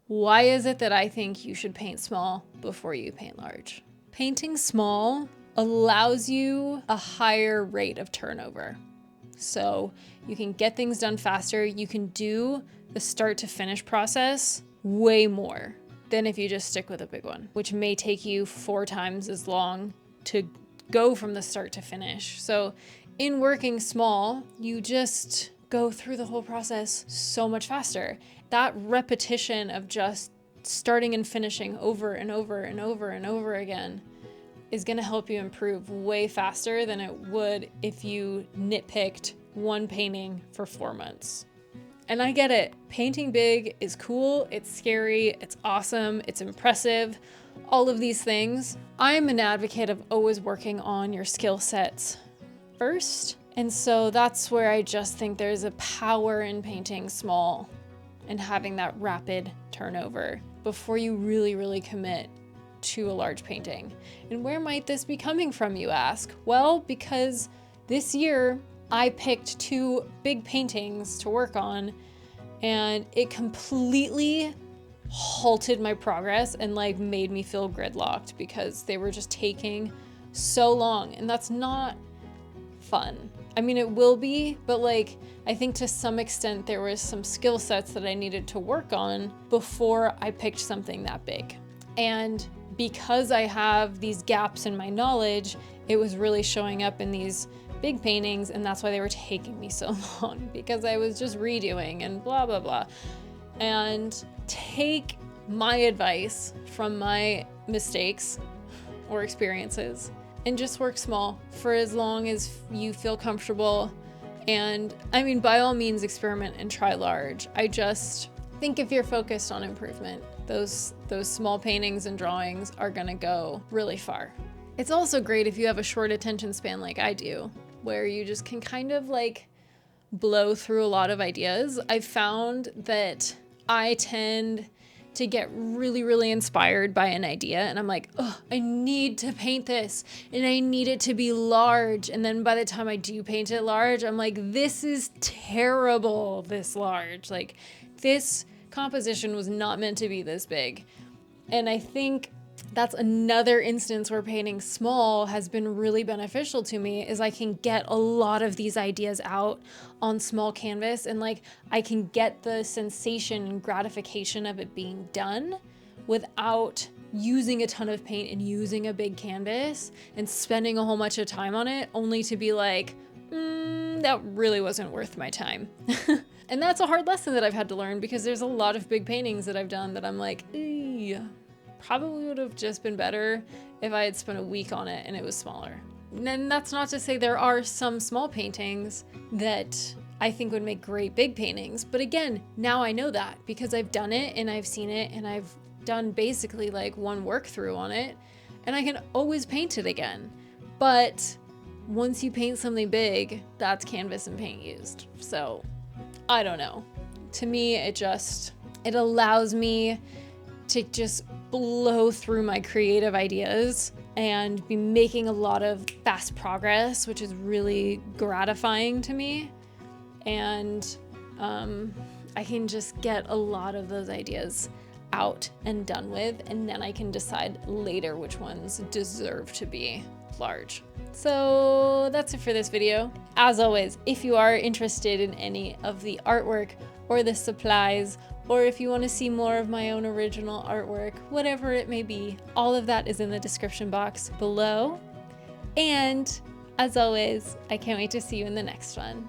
Why is it that I think you should paint small before you paint large? Painting small allows you a higher rate of turnover. So you can get things done faster. You can do the start to finish process way more than if you just stick with a big one, which may take you 4 times as long to go from the start to finish. So in working small, you just go through the whole process so much faster. That repetition of just starting and finishing over and over and over and over again is going to help you improve way faster than it would if you nitpicked one painting for 4 months. And I get it. Painting big is cool, it's scary, it's awesome, it's impressive, all of these things. I'm an advocate of always working on your skill sets first. And so that's where I just think there's a power in painting small and having that rapid turnover before you really commit to a large painting. And where might this be coming from, you ask? Well, because this year I picked 2 big paintings to work on, and it completely halted my progress and like made me feel gridlocked because they were just taking so long, and that's not fun. I mean, it will be, but like, I think to some extent there was some skill sets that I needed to work on before I picked something that big. And because I have these gaps in my knowledge, it was really showing up in these big paintings, and that's why they were taking me so long, because I was just redoing and blah, blah, blah. And take my advice from my mistakes or experiences and just work small for as long as you feel comfortable. And I mean, by all means, experiment and try large. I just think if you're focused on improvement, those small paintings and drawings are gonna go really far. It's also great if you have a short attention span like I do, where you just can kind of like blow through a lot of ideas. I've found that I tend to get really inspired by an idea, and I'm like, oh, I need to paint this and I need it to be large. And then by the time I do paint it large, I'm like, this is terrible, this large. Like, this composition was not meant to be this big. And I think that's another instance where painting small has been really beneficial to me, is I can get a lot of these ideas out on small canvas, and like I can get the sensation and gratification of it being done without using a ton of paint and using a big canvas and spending a whole bunch of time on it, only to be like, that really wasn't worth my time. And that's a hard lesson that I've had to learn, because there's a lot of big paintings that I've done that I'm like, probably would have just been better if I had spent a week on it and it was smaller. And that's not to say there are some small paintings that I think would make great big paintings. But again, now I know that because I've done it and I've seen it and I've done basically like one work through on it, and I can always paint it again. But once you paint something big, that's canvas and paint used. So I don't know. To me, it allows me to just blow through my creative ideas and be making a lot of fast progress, which is really gratifying to me. And I can just get a lot of those ideas out and done with, and then I can decide later which ones deserve to be large. So that's it for this video. As always, if you are interested in any of the artwork or the supplies, or if you want to see more of my own original artwork, whatever it may be, all of that is in the description box below. And as always, I can't wait to see you in the next one.